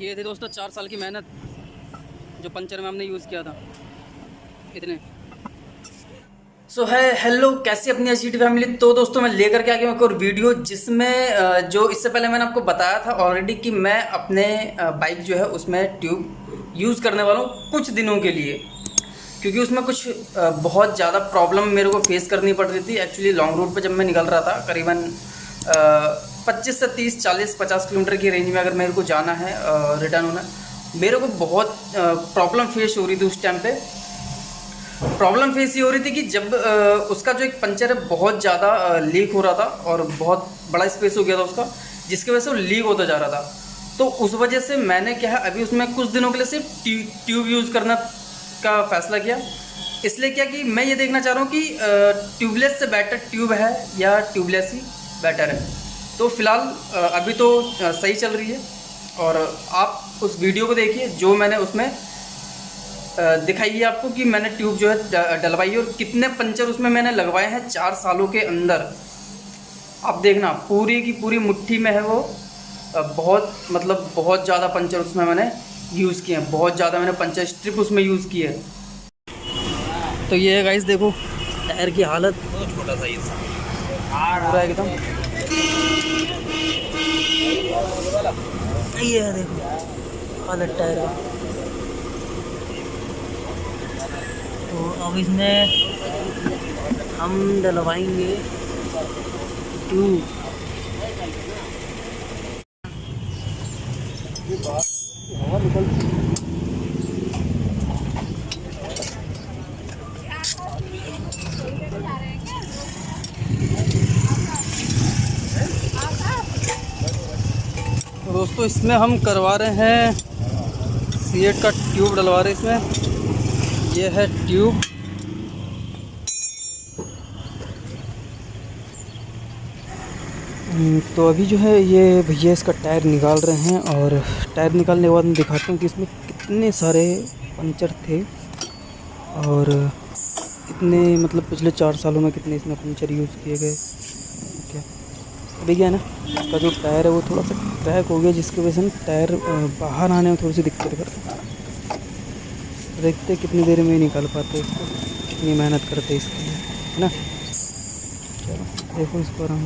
ये थे दोस्तों 4 साल की मेहनत जो पंचर में हमने यूज़ किया था इतने। सो है हेलो, कैसी अपनी एचजीटी फैमिली। तो दोस्तों मैं लेकर के आ गया हूँ एक और वीडियो जिसमें जो इससे पहले मैंने आपको बताया था ऑलरेडी कि मैं अपने बाइक जो है उसमें ट्यूब यूज़ करने वाला हूँ कुछ दिनों के लिए, क्योंकि उसमें कुछ बहुत ज़्यादा प्रॉब्लम मेरे को फेस करनी पड़ रही थी। एक्चुअली लॉन्ग रूट पे जब मैं निकल रहा था करीबन 25 से 30 40 50 किलोमीटर की रेंज में अगर मेरे को जाना है रिटर्न होना, मेरे को बहुत प्रॉब्लम फेस हो रही थी उस टाइम पे। प्रॉब्लम फेस ये हो रही थी कि जब उसका जो एक पंचर है बहुत ज़्यादा लीक हो रहा था और बहुत बड़ा स्पेस हो गया था उसका, जिसकी वजह से वो लीक होता जा रहा था। तो उस वजह से मैंने क्या है अभी उसमें कुछ दिनों के लिए सिर्फ ट्यूब यूज़ करना का फैसला किया। इसलिए क्या कि मैं ये देखना चाह रहा हूँ कि ट्यूबलेस से बेटर ट्यूब है या ट्यूबलेस ही बेटर है। तो फिलहाल अभी तो सही चल रही है और आप उस वीडियो को देखिए जो मैंने उसमें दिखाई है आपको कि मैंने ट्यूब जो है डलवाई है और कितने पंचर उसमें मैंने लगवाए हैं 4 सालों के अंदर। आप देखना पूरी की पूरी मुट्ठी में है वो। बहुत मतलब बहुत ज़्यादा पंचर उसमें मैंने यूज़ किए हैं, बहुत ज़्यादा मैंने पंचर स्ट्रिप उसमें यूज़ की है। तो ये है गाइस, देखो टायर की हालत छोटा सा पूरा एकदम ये है, देखो हालत टायर का। तो अब इसमें हम डलवाएंगे ट्यूब। तो दोस्तों इसमें हम करवा रहे हैं सीएट का ट्यूब डलवा रहे हैं इसमें। ये है ट्यूब। तो अभी जो है ये भैया इसका टायर निकाल रहे हैं और टायर निकालने के बाद मैं दिखाता हूँ कि इसमें कितने सारे पंचर थे और कितने मतलब पिछले 4 सालों में कितने इसमें पंचर यूज़ किए गए। क्या अभी क्या है ना, इसका जो टायर है वो थोड़ा सा क्रैक हो गया, जिसकी वजह से ना टायर बाहर आने में थोड़ी सी दिक्कत करता है। देखते कितनी देर में निकाल पाते हैं इसको, कितनी मेहनत करते हैं इसके लिए, है ना। चलो देखो इसको आराम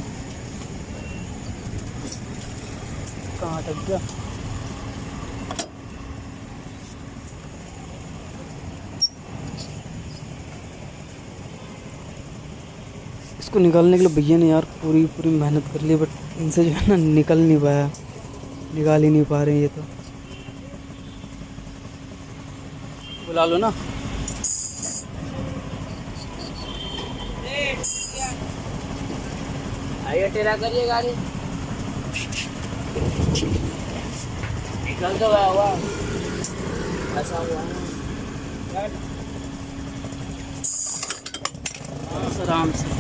कहाँ अटक गया। इसको निकालने के लिए भैया ने यार पूरी पूरी मेहनत कर ली, बट इनसे जो है ना निकल नहीं पाया, निकाल ही नहीं पा रहे हैं ये। तो बुला लो ना। आइए टेढ़ा करिए गाड़ी, निकल तो गया हुआ ऐसा हुआ आराम से।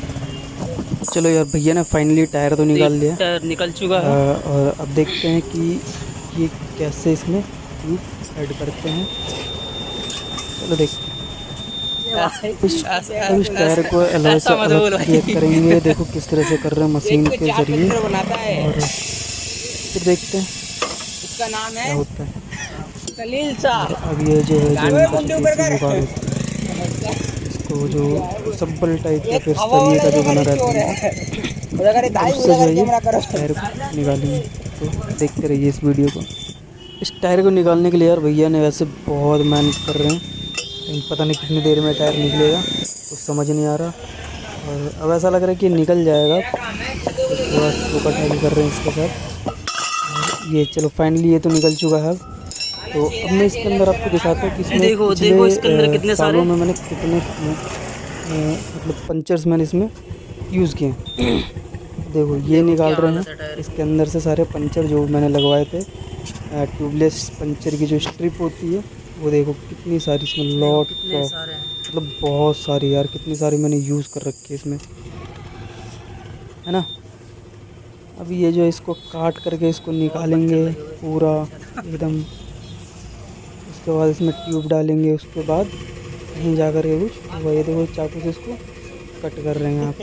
चलो यार भैया ने फाइनली टायर तो निकाल लिया, टायर निकल चुका है। और अब देखते हैं कि ये कैसे इसमें ट्यूब ऐड करते हैं। चलो देखते हैं इस टायर को अलग से अलग करेंगे। देखो किस तरह से कर रहे हैं मशीन के ज़रिए, और फिर देखते हैं इसका नाम है क्या होता है। अब ये जो है इसको जो सब्बल टाइप का फिर सरिये का जो बना रहता है उससे जो है ये टायर को निकालेंगे। तो देखते रहिए इस वीडियो को। इस टायर को निकालने के लिए यार भैया ने वैसे बहुत मेहनत कर रहे हैं, लेकिन पता नहीं कितनी देर में टायर निकलेगा कुछ समझ नहीं आ रहा। और अब ऐसा लग रहा है कि निकल जाएगा, तो थोड़ा टोका कर रहे हैं इसके साथ। ये चलो फाइनली ये तो निकल चुका है। तो अब मैं इसके अंदर आपको दिखाता हूँ कि इसमें देखो इसके अंदर कितने सालों में मैंने कितने मतलब पंचर्स मैंने इसमें यूज़ किए। देखो ये निकाल रहे हैं इसके अंदर से सारे पंचर जो मैंने लगवाए थे। ट्यूबलेस पंचर की जो स्ट्रिप होती है वो देखो कितनी सारी इसमें लॉट मतलब बहुत सारी यार, कितनी सारी मैंने यूज़ कर रखी है इसमें, है ना। अभी ये जो इसको काट करके इसको निकालेंगे पूरा एकदम। उसके बाद इसमें ट्यूब डालेंगे, उसके बाद कहीं जा कर के कुछ वही देखो चाकू से इसको कट कर रहे हैं आप।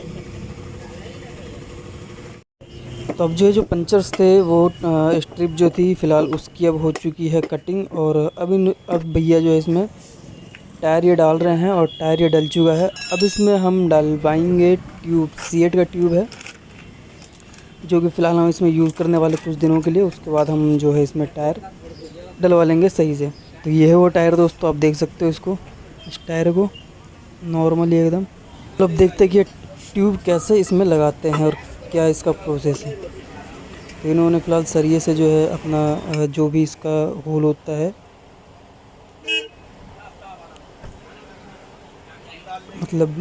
तो अब जो पंचर्स थे वो स्ट्रिप जो थी फ़िलहाल उसकी अब हो चुकी है कटिंग। और अब भैया जो है इसमें टायर ये डाल रहे हैं और टायर ये डल चुका है। अब इसमें हम डलवाएंगे ट्यूब, C8 का ट्यूब है जो कि फ़िलहाल हम इसमें यूज़ करने वाले कुछ दिनों के लिए। उसके बाद हम जो है इसमें टायर डलवा लेंगे सही से। तो ये है वो टायर दोस्तों, आप देख सकते हो इसको, इस टायर को नॉर्मली एकदम। तो अब देखते हैं कि ये ट्यूब कैसे इसमें लगाते हैं और क्या इसका प्रोसेस है। तो इन्होंने फ़िलहाल सरिये से जो है अपना जो भी इसका होल होता है, मतलब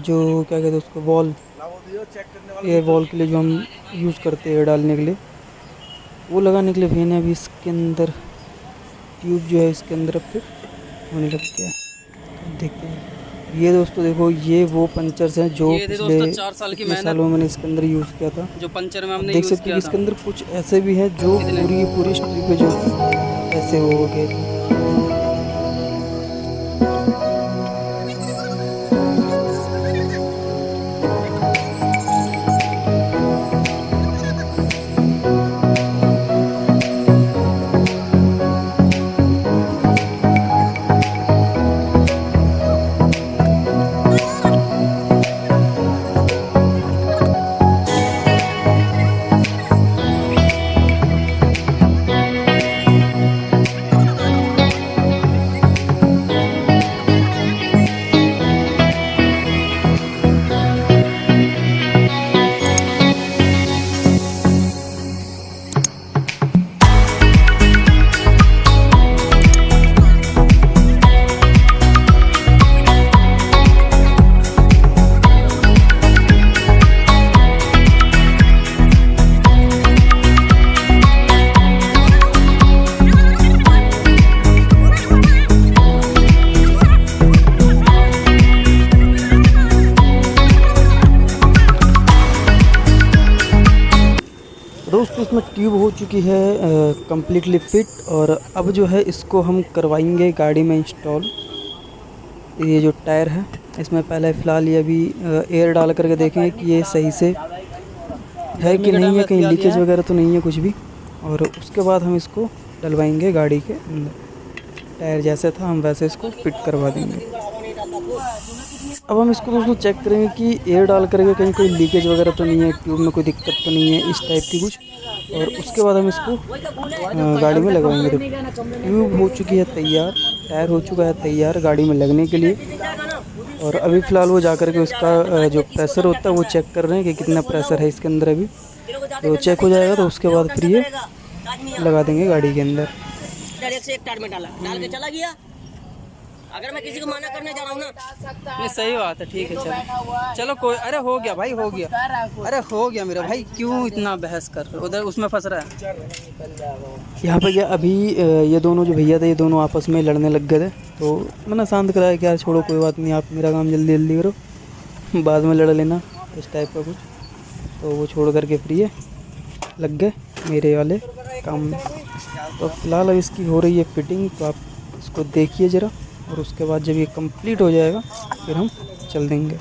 जो क्या कहते हैं उसको, वॉल, एयर वॉल के लिए जो हम यूज़ करते हैं डालने के लिए, वो लगाने के लिए भैया ने अभी इसके अंदर ट्यूब जो है इसके अंदर अब फिर होने लग गया है। तो देखते हैं ये दोस्तों, देखो ये वो पंचर्स हैं जो पिछले 4 साल की सालों में मैंने इसके अंदर यूज़ किया था। जो पंचर में हमने देख सकते हैं इसके अंदर कुछ ऐसे भी हैं जो पूरी स्ट्रिप पे जो ऐसे हो गए थे। दोस्तों इसमें ट्यूब हो चुकी है कम्प्लीटली फिट। और अब जो है इसको हम करवाएंगे गाड़ी में इंस्टॉल। ये जो टायर है इसमें पहले फ़िलहाल ये अभी एयर डाल करके देखेंगे कि ये सही से है कि नहीं है, कहीं लीकेज वगैरह तो नहीं है कुछ भी। और उसके बाद हम इसको डलवाएंगे गाड़ी के अंदर। टायर जैसे था हम वैसे इसको फिट करवा देंगे। अब हम इसको दोस्तों चेक करेंगे कि एयर डाल करके कहीं कोई लीकेज वगैरह तो नहीं है, ट्यूब में कोई दिक्कत तो नहीं है, इस टाइप की कुछ। और उसके बाद हम इसको गाड़ी में लगवाएंगे। ट्यूब हो चुकी है तैयार, टायर हो चुका है तैयार गाड़ी में लगने के लिए। और अभी फ़िलहाल वो जा कर के उसका जो प्रेशर होता है वो चेक कर रहे हैं कि कितना प्रेशर है इसके अंदर। अभी तो चेक हो जाएगा तो उसके बाद फिर ये लगा देंगे गाड़ी के अंदर। डायरेक्ट से एक टायर में डाल के चला गया। अगर मैं किसी को मना करने जा रहा हूँ ना, ये सही बात है, ठीक है चलो चलो कोई, अरे हो गया भाई, हो गया, अरे हो गया मेरा भाई, क्यों इतना बहस कर रहे हो, उधर उसमें फंस रहा है। यहाँ पे क्या अभी ये दोनों जो भैया थे ये दोनों आपस में लड़ने लग गए थे। तो मैंने शांत कराया कि यार छोड़ो कोई बात नहीं, आप मेरा काम जल्दी जल्दी करो, बाद में लड़ लेना, इस टाइप का कुछ। तो वो छोड़ करके फिर ये लग गए मेरे वाले काम में। तो फ़िलहाल अब इसकी हो रही है फिटिंग, तो आप इसको देखिए ज़रा। और उसके बाद जब ये कंप्लीट हो जाएगा फिर हम चल देंगे।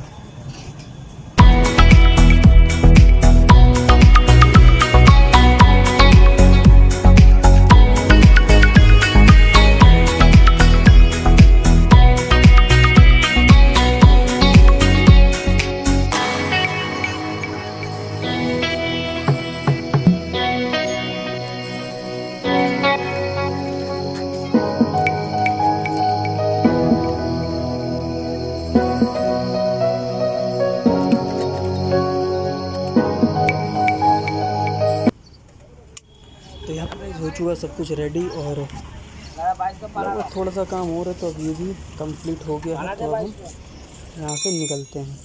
तो यहाँ पर हो चुका सब कुछ रेडी। और थोड़ा सा काम और है तो अब ये भी कंप्लीट हो गया है। तो अब हम यहाँ से निकलते हैं।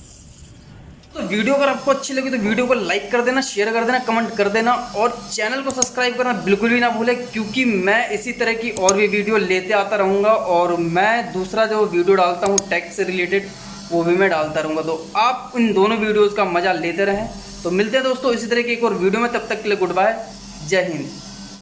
तो वीडियो अगर आपको अच्छी लगी तो वीडियो को लाइक कर देना, शेयर कर देना, कमेंट कर देना और चैनल को सब्सक्राइब करना बिल्कुल भी ना भूलें, क्योंकि मैं इसी तरह की और भी वीडियो लेते आता रहूँगा। और मैं दूसरा जो वीडियो डालता हूँ टेक से रिलेटेड वो भी मैं डालता रहूँगा। तो आप इन दोनों वीडियोज़ का मज़ा लेते रहें। तो मिलते हैं दोस्तों इसी तरह की एक और वीडियो में, तब तक के लिए गुड बाय, जय हिंद।